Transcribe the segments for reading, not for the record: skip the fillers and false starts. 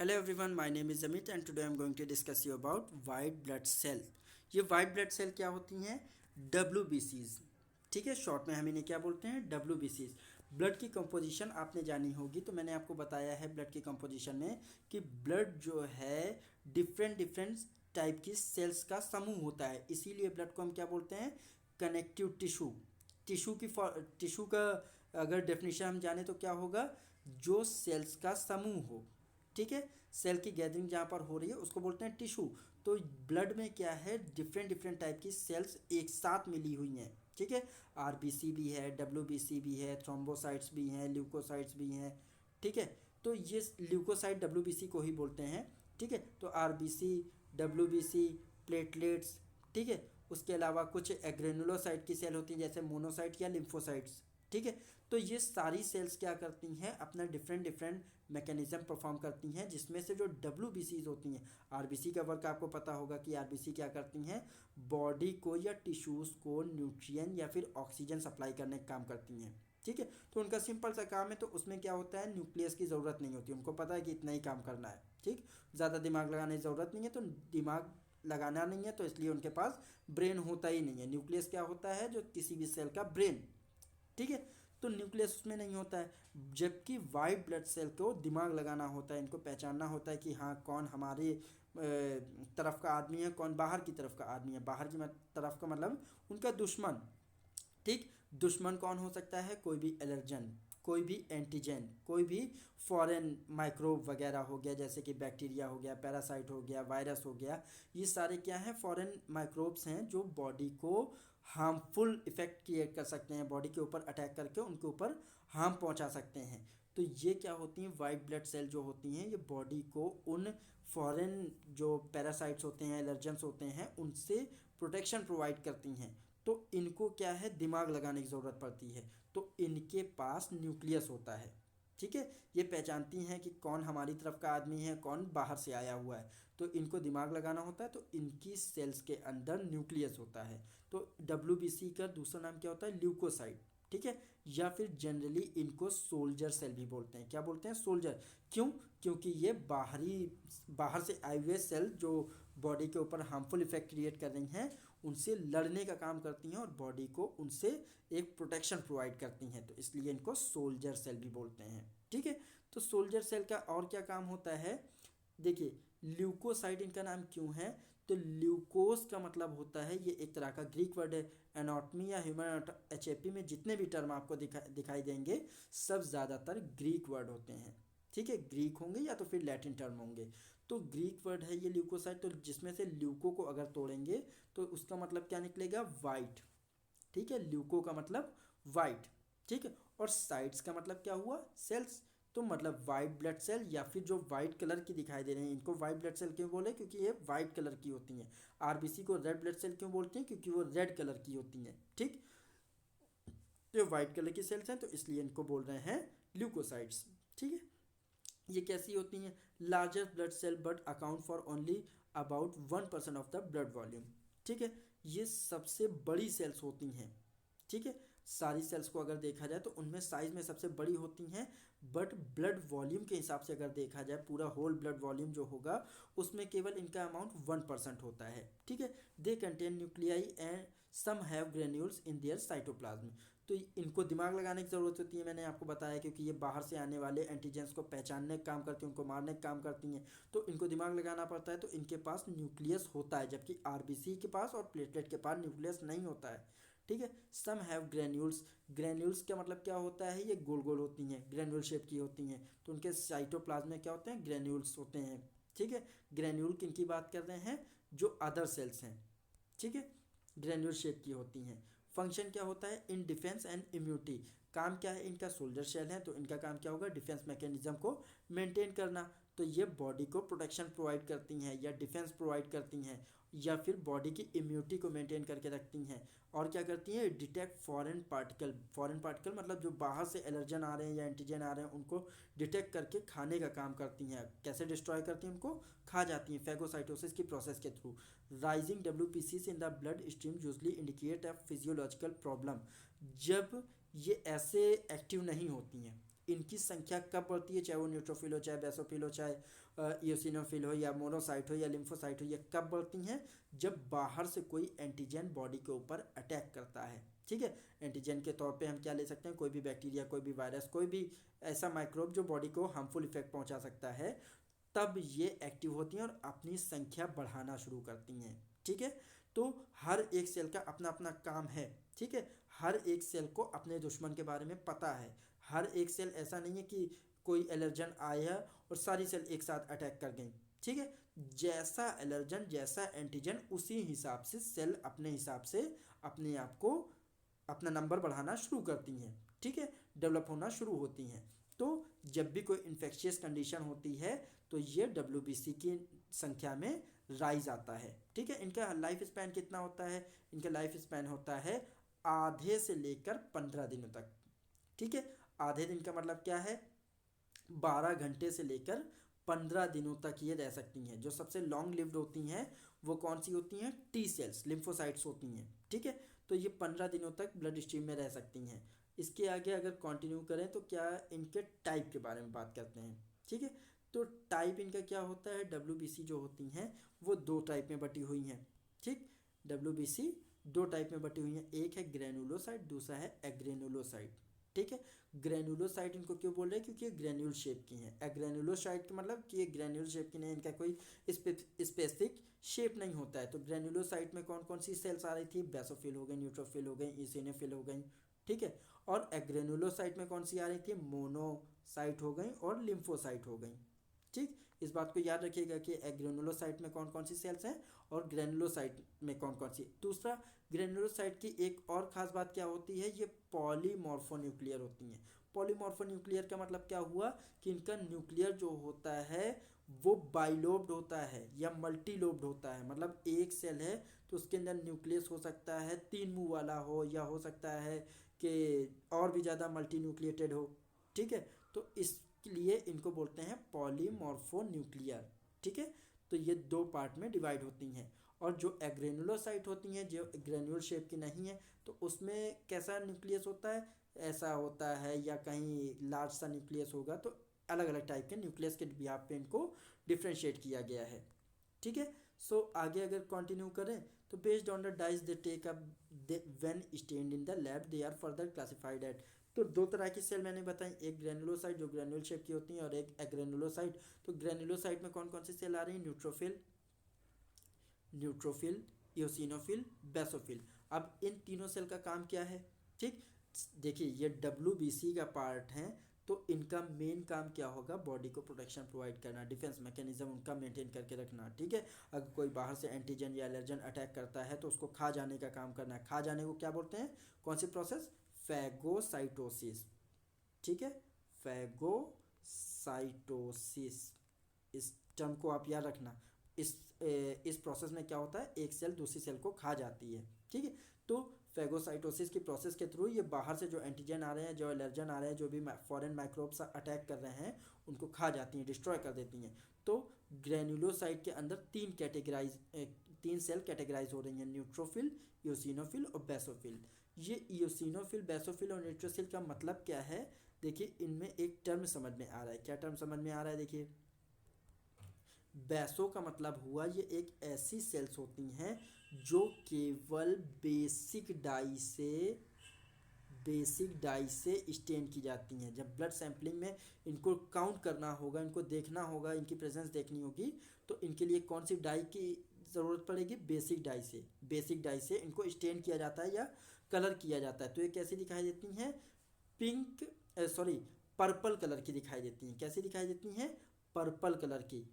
Hello everyone, my name is Amit and today I am going to discuss you about white blood cell. ये white blood cell क्या होती हैं? WBCs. ठीक है, short में हम इन्हें क्या बोलते हैं? WBCs. ब्लड की कंपोजिशन आपने जानी होगी, तो मैंने आपको बताया है ब्लड की कंपोजिशन में कि ब्लड जो है डिफरेंट डिफरेंट टाइप की सेल्स का समूह होता है, इसीलिए ब्लड को हम क्या बोलते हैं? Connective tissue. टिश्यू का अगर डेफिनेशन हम जाने तो क्या होगा? जो सेल्स का समूह हो. ठीक है, सेल की गैदरिंग जहाँ पर हो रही है उसको बोलते हैं टिश्यू. तो ब्लड में क्या है? डिफरेंट डिफरेंट टाइप की सेल्स एक साथ मिली हुई हैं. ठीक है, आरबीसी भी है, डब्ल्यूबीसी भी है, थ्रोम्बोसाइट्स भी हैं, ल्यूकोसाइट्स भी हैं. ठीक है, तो ये ल्यूकोसाइट डब्ल्यूबीसी को ही बोलते हैं. ठीक है, तो आरबीसी, डब्ल्यूबीसी, प्लेटलेट्स. ठीक है, उसके अलावा कुछ एग्रेनुलोसाइट की सेल होती हैं जैसे मोनोसाइट या लिम्फोसाइट्स. ठीक है, तो ये सारी सेल्स क्या करती हैं? अपना डिफरेंट डिफरेंट मैकेनिज्म परफॉर्म करती हैं, जिसमें से जो डब्ल्यूबीसीज होती हैं, आरबीसी का वर्क आपको पता होगा कि आरबीसी क्या करती हैं? बॉडी को या टिश्यूज़ को न्यूट्रिएंट या फिर ऑक्सीजन सप्लाई करने का काम करती हैं. ठीक है, तो उनका सिंपल सा काम है, तो उसमें क्या होता है? न्यूक्लियस की ज़रूरत नहीं होती, उनको पता है कि इतना ही काम करना है. ठीक, ज़्यादा दिमाग लगाने की ज़रूरत नहीं है, तो दिमाग लगाना नहीं है तो इसलिए उनके पास ब्रेन होता ही नहीं है. न्यूक्लियस क्या होता है? जो किसी भी सेल का ब्रेन. ठीक है, तो न्यूक्लियस उसमें नहीं होता है, जबकि वाइट ब्लड सेल को दिमाग लगाना होता है, इनको पहचानना होता है कि हाँ कौन हमारे तरफ का आदमी है, कौन बाहर की तरफ का आदमी है. बाहर की तरफ का मतलब उनका दुश्मन. ठीक, दुश्मन कौन हो सकता है? कोई भी एलर्जन, कोई भी एंटीजन, कोई भी फॉरेन माइक्रोब वगैरह हो गया, जैसे कि बैक्टीरिया हो गया, पैरासाइट हो गया, वायरस हो गया. ये सारे क्या हैं? फॉरेन माइक्रोब्स हैं जो बॉडी को हार्मफुल इफेक्ट क्रिएट कर सकते हैं, बॉडी के ऊपर अटैक करके उनके ऊपर हार्म पहुंचा सकते हैं. तो ये क्या होती हैं? वाइट ब्लड सेल जो होती हैं, ये बॉडी को उन फॉरेन जो पैरासाइट्स होते हैं, एलर्जेंस होते हैं, उनसे प्रोटेक्शन प्रोवाइड करती हैं. तो इनको क्या है? दिमाग लगाने की ज़रूरत पड़ती है, तो इनके पास न्यूक्लियस होता है. ठीक है, ये पहचानती हैं कि कौन हमारी तरफ का आदमी है, कौन बाहर से आया हुआ है, तो इनको दिमाग लगाना होता है, तो इनकी सेल्स के अंदर न्यूक्लियस होता है. तो डब्ल्यूबीसी का दूसरा नाम क्या होता है? ल्यूकोसाइट. ठीक है, या फिर जनरली इनको सोल्जर सेल भी बोलते हैं. क्या बोलते हैं? सोल्जर. क्यों? क्योंकि ये बाहर से आए हुए सेल जो बॉडी के ऊपर हार्मफुल इफेक्ट क्रिएट कर रही हैं, उनसे लड़ने का काम करती हैं और बॉडी को उनसे एक प्रोटेक्शन प्रोवाइड करती हैं, तो इसलिए इनको सोल्जर सेल भी बोलते हैं. ठीक है, तो सोल्जर सेल का और क्या काम होता है? देखिए, ल्यूकोसाइट इनका नाम क्यों है? तो ल्यूकोस का मतलब होता है, ये एक तरह का ग्रीक वर्ड है. एनाटॉमी या ह्यूमन एचएपी में जितने भी टर्म आपको दिखाई देंगे, सब ज़्यादातर ग्रीक वर्ड होते हैं. ठीक है, ग्रीक होंगे या तो फिर लैटिन टर्म होंगे. तो ग्रीक वर्ड है ये ल्यूकोसाइट, तो जिसमें से ल्यूको को अगर तोड़ेंगे तो उसका मतलब क्या निकलेगा? वाइट. ठीक है, ल्यूको का मतलब वाइट. ठीक है, और साइट्स का मतलब क्या हुआ? सेल्स. तो मतलब वाइट ब्लड सेल या फिर जो वाइट कलर की दिखाई दे रहे हैं, इनको वाइट ब्लड सेल क्यों बोले? क्योंकि ये वाइट कलर की होती हैं. आरबीसी को रेड ब्लड सेल क्यों बोलते हैं? क्योंकि वो रेड कलर की होती हैं. ठीक, तो वाइट कलर की सेल्स हैं, तो इसलिए इनको बोल रहे हैं ल्यूकोसाइट्स. ठीक है, ये कैसी होती हैं? Larger blood cell but account for only about 1% of the blood volume. ठीक है, ये सबसे बड़ी सेल्स होती हैं. ठीक है, सारी सेल्स को अगर देखा जाए तो उनमें साइज में सबसे बड़ी होती हैं, बट ब्लड वॉल्यूम के हिसाब से अगर देखा जाए, पूरा होल ब्लड वॉल्यूम जो होगा उसमें केवल इनका अमाउंट 1% होता है. ठीक है, they contain nuclei and some have granules in their cytoplasm. तो इनको दिमाग लगाने की ज़रूरत होती है, मैंने आपको बताया, क्योंकि ये बाहर से आने वाले एंटीजेंस को पहचानने का काम करती हैं, उनको मारने का काम करती हैं, तो इनको दिमाग लगाना पड़ता है. तो इनके पास न्यूक्लियस होता है, जबकि आरबीसी के पास और प्लेटलेट के पास न्यूक्लियस नहीं होता है. ठीक है, सम हैव ग्रेन्यूल्स. ग्रेन्यूल्स का मतलब क्या होता है? ये गोल गोल होती हैं, ग्रेन्यूल शेप की होती हैं, तो उनके साइटोप्लाज्म में क्या होते हैं? ग्रेन्यूल्स होते हैं. ठीक है, ग्रेन्यूल किन की बात कर रहे हैं? जो अदर सेल्स हैं. ठीक है, ग्रेन्यूल शेप की होती हैं. फंक्शन क्या होता है? In defence and immunity. काम क्या है इनका? सोल्जर सेल है, तो इनका काम क्या होगा? डिफेंस मैकेनिज्म को मेंटेन करना. तो ये बॉडी को प्रोटेक्शन प्रोवाइड करती हैं या डिफेंस प्रोवाइड करती हैं, या फिर बॉडी की इम्यूनिटी को मेंटेन करके रखती हैं. और क्या करती हैं? Detect foreign particle. Foreign particle मतलब जो बाहर से एलर्जन आ रहे हैं या एंटीजन आ रहे हैं, उनको डिटेक्ट करके खाने का काम करती हैं. कैसे डिस्ट्रॉय करती हैं? उनको खा जाती हैं फैगोसाइटोसिस की प्रोसेस के थ्रू. राइजिंग डब्ल्यूपीसीस in the blood stream usually indicate a physiological problem. जब ये ऐसे एक्टिव नहीं होती हैं, इनकी संख्या कब बढ़ती है, चाहे वो न्यूट्रोफिल हो, चाहे बेसोफिल हो, चाहे इयोसिनोफिल हो, या मोनोसाइट हो, या लिम्फोसाइट हो, ये कब बढ़ती हैं, जब बाहर से कोई एंटीजन बॉडी के ऊपर अटैक करता है। ठीक है, एंटीजन के तौर पे हम क्या ले सकते हैं, कोई भी बैक्टीरिया, कोई भी वायरस, कोई भी ऐसा माइक्रोब जो बॉडी को हार्मफुल इफेक्ट पहुंचा सकता है, तब ये एक्टिव होती हैं और अपनी संख्या बढ़ाना शुरू करती हैं। ठीक है, तो हर एक सेल का अपना अपना काम है। ठीक है, हर एक सेल को अपने दुश्मन के बारे में पता है। हर एक सेल ऐसा नहीं है कि कोई एलर्जन आया और सारी सेल एक साथ अटैक कर गई। ठीक है, जैसा एलर्जन, जैसा एंटीजन, उसी हिसाब से सेल अपने हिसाब से अपने आप को अपना नंबर बढ़ाना शुरू करती हैं। ठीक है, डेवलप होना शुरू होती हैं। तो जब भी कोई इन्फेक्शियस कंडीशन होती है तो ये WBC की संख्या में राइज आता है। ठीक है, इनका लाइफ स्पैन कितना होता है, इनका लाइफ स्पैन होता है आधे से लेकर 15 दिनों तक। ठीक है, आधे दिन का मतलब क्या है, 12 घंटे से लेकर 15 दिनों तक ये रह सकती हैं। जो सबसे लॉन्ग लिव्ड होती हैं वो कौन सी होती हैं, टी सेल्स, लिम्फोसाइट्स होती हैं। ठीक है, तो ये 15 दिनों तक ब्लड स्ट्रीम में रह सकती हैं। इसके आगे अगर कंटिन्यू करें तो क्या इनके टाइप के बारे में बात करते हैं। ठीक है, तो टाइप इनका क्या होता है, WBC जो होती हैं वो दो टाइप में बटी हुई हैं। ठीक, WBC दो टाइप में बटी हुई हैं, एक है ग्रेनुलोसाइट, दूसरा है एग्रेनुलोसाइट। ठीक है, ग्रेनुलोसाइट इनको क्यों बोल रहे हैं, क्योंकि ये ग्रेन्यूल शेप की हैं। एग्रेनुलोसाइट का मतलब कि ये ग्रेन्यूल शेप की नहीं, इनका कोई स्पेसिफिक शेप नहीं होता है। तो ग्रेनुलोसाइट में कौन कौन सी सेल्स आ रही थी, बेसोफिल हो गई, न्यूट्रोफिल हो गई, इसिनोफिल हो गई। ठीक है, और एग्रेनुलोसाइट में कौन सी आ रही थी, मोनोसाइट हो गई और लिम्फोसाइट हो गई। ठीक, इस बात को याद रखिएगा कि एग्रेनुलोसाइट में कौन कौन सी सेल्स हैं और ग्रेनुलोसाइट में कौन कौन सी। दूसरा, ग्रेनुलोसाइट की एक और खास बात क्या होती है, ये पॉलीमॉर्फोन्यूक्लियर होती हैं। पॉलीमॉर्फोन्यूक्लियर का मतलब क्या हुआ कि इनका न्यूक्लियर जो होता है वो बाइलोब्ड होता है या मल्टीलोब्ड होता है। मतलब एक सेल है तो उसके अंदर न्यूक्लियस हो सकता है 3 मुंह वाला हो, या हो सकता है कि और भी ज़्यादा मल्टी न्यूक्लिएटेड हो। ठीक है, तो इसलिए इनको बोलते हैं पॉलीमॉर्फोन्यूक्लियर। ठीक है, तो ये दो पार्ट में डिवाइड होती हैं। और जो एग्रेनुलोसाइट होती हैं, जो ग्रेन्यूल शेप की नहीं है, तो उसमें कैसा न्यूक्लियस होता है, ऐसा होता है, या कहीं लार्ज सा न्यूक्लियस होगा। तो अलग अलग टाइप के न्यूक्लियस के बिहाफ पे इनको डिफ्रेंशिएट किया गया है। ठीक है, सो आगे अगर कंटिन्यू करें तो based on the dyes they take up when stained in the lab they are further classified at. तो दो तरह की सेल मैंने बताई, एक ग्रेनुलोसाइट जो ग्रेनुल शेप की होती है और एक एग्रेनुलोसाइट। तो ग्रेनुलोसाइट में कौन कौन सी सेल आ रही है, न्यूट्रोफिल, इयोसिनोफिल, बेसोफिल। अब इन तीनों सेल का काम क्या है। ठीक, देखिए ये WBC का पार्ट है, तो इनका मेन काम क्या होगा, बॉडी को प्रोटेक्शन प्रोवाइड करना, डिफेंस मैकेनिज्म उनका मेंटेन करके रखना। ठीक है, अगर कोई बाहर से एंटीजन या एलर्जन अटैक करता है तो उसको खा जाने का काम करना है। खा जाने को क्या बोलते हैं, कौन सी प्रोसेस, फैगोसाइटोसिस। ठीक है, फैगोसाइटोसिस, इस टर्म को आप याद रखना। इस प्रोसेस में क्या होता है, एक सेल दूसरी सेल को खा जाती है। ठीक है, तो फैगोसाइटोसिस की प्रोसेस के थ्रू ये बाहर से जो एंटीजन आ रहे हैं, जो एलर्जन आ रहे हैं, जो भी फॉरेन माइक्रोब्स अटैक कर रहे हैं, उनको खा जाती हैं, डिस्ट्रॉय कर देती हैं। तो ग्रेनुलोसाइट के अंदर तीन सेल कैटेगराइज हो रही हैं, न्यूट्रोफिल, इयोसिनोफिल और बेसोफिल। ये इयोसिनोफिल, बेसोफिल और न्यूट्रोफिल का मतलब क्या है, देखिए इनमें एक टर्म समझ में आ रहा है। क्या टर्म समझ में आ रहा है, देखिए बेसो का मतलब हुआ ये एक ऐसी सेल्स होती हैं जो केवल बेसिक डाई से स्टेन की जाती हैं। जब ब्लड सैंपलिंग में इनको काउंट करना होगा, इनको देखना होगा, इनकी प्रेजेंस देखनी होगी, तो इनके लिए कौन सी डाई की ज़रूरत पड़ेगी, बेसिक डाई से इनको स्टेन किया जाता है या कलर किया जाता है। तो ये कैसी दिखाई देती हैं, पर्पल कलर की दिखाई देती हैं। कैसी दिखाई देती हैं, पर्पल कलर की।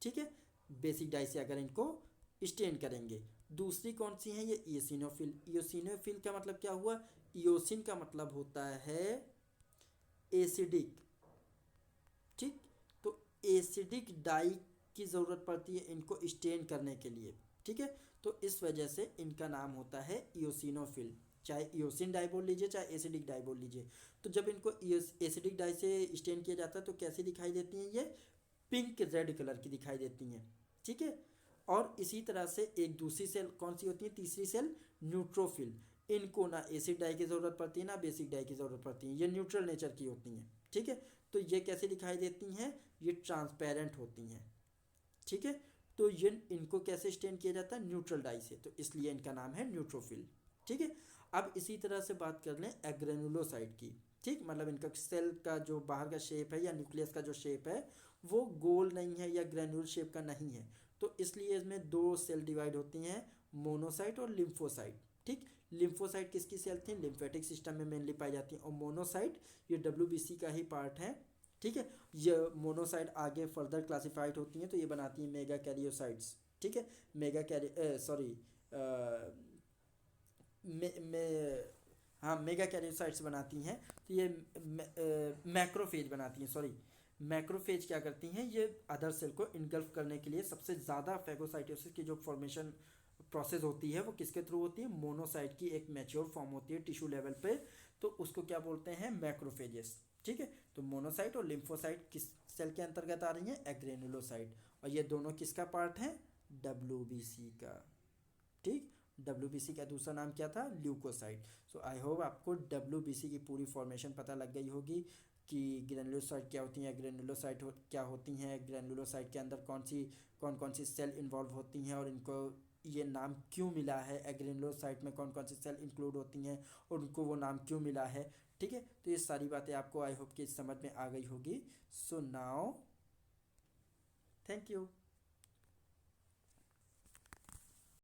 ठीक है, बेसिक डाई से अगर इनको स्टेन करेंगे। दूसरी कौन सी है, ये इयोसिनोफिल का मतलब क्या हुआ, इयोसिन का मतलब होता है एसिडिक। ठीक, तो एसिडिक डाई की ज़रूरत पड़ती है इनको स्टेन करने के लिए। ठीक है, तो इस वजह से इनका नाम होता है इयोसिनोफिल। चाहे इयोसिन डाई बोल लीजिए, चाहे एसिडिक डाई बोल लीजिए। तो जब इनको एसिडिक डाई से स्टेन किया जाता है तो कैसी दिखाई देती हैं, ये पिंक रेड कलर की दिखाई देती हैं। ठीक है, और इसी तरह से एक दूसरी सेल कौन सी होती है, तीसरी सेल न्यूट्रोफिल। इनको ना एसिड डाई की ज़रूरत पड़ती है ना बेसिक डाई की ज़रूरत पड़ती है, ये न्यूट्रल नेचर की होती हैं। ठीक है। तो ये कैसे दिखाई देती हैं, ये ट्रांसपेरेंट होती हैं, ठीक है। तो ये इनको कैसे स्टेन किया जाता है, न्यूट्रल डाई से, तो इसलिए इनका नाम है न्यूट्रोफिल, ठीक है। अब इसी तरह से बात कर लें एग्रेनुलोसाइट की, ठीक, मतलब इनका सेल का जो बाहर का शेप है या न्यूक्लियस का जो शेप है वो गोल नहीं है या ग्रेन्यूल शेप का नहीं है, तो इसलिए इसमें दो सेल डिवाइड होती हैं, मोनोसाइट और लिम्फोसाइट, ठीक। लिम्फोसाइट किसकी सेल थी, लिम्फेटिक सिस्टम में मेनली पाई जाती है, और मोनोसाइट ये डब्ल्यूबीसी का ही पार्ट है, ठीक है। ये मोनोसाइट आगे फर्दर क्लासिफाइड होती हैं तो ये बनाती हैं मेगा कैरियोसाइट्स, ठीक है। मेगा कैरी सॉरी हाँ मेगा कैरियोसाइट्स बनाती हैं, तो ये मैक्रोफेज बनाती हैं, सॉरी मैक्रोफेज क्या करती हैं, ये अदर सेल को इनगल्फ करने के लिए सबसे ज़्यादा फेगोसाइटोसिस की जो फॉर्मेशन प्रोसेस होती है वो किसके थ्रू होती है, मोनोसाइट की एक मैच्योर फॉर्म होती है टिश्यू लेवल पे, तो उसको क्या बोलते हैं, मैक्रोफेजेस, ठीक है। तो मोनोसाइट और लिम्फोसाइट किस सेल के अंतर्गत आ रही हैं, एग्रेनुलोसाइट, और ये दोनों किसका पार्ट है, डब्ल्यूबीसी का, ठीक। डब्ल्यूबीसी का दूसरा नाम क्या था, ल्यूकोसाइट। सो आई होप आपको डब्ल्यूबीसी की पूरी फॉर्मेशन पता लग गई होगी कि ग्रेनुलोसाइट क्या होती हैं, ग्रेनुलोसाइट क्या होती हैं, ग्रेनुलोसाइट के अंदर कौन कौन सी सेल इन्वॉल्व होती हैं और इनको ये नाम क्यों मिला है, एग्रेनुलोसाइट में कौन कौन सी सेल इंक्लूड होती हैं और उनको वो नाम क्यों मिला है, ठीक है। तो ये सारी बातें आपको आई होप कि समझ में आ गई होगी। So now thank you.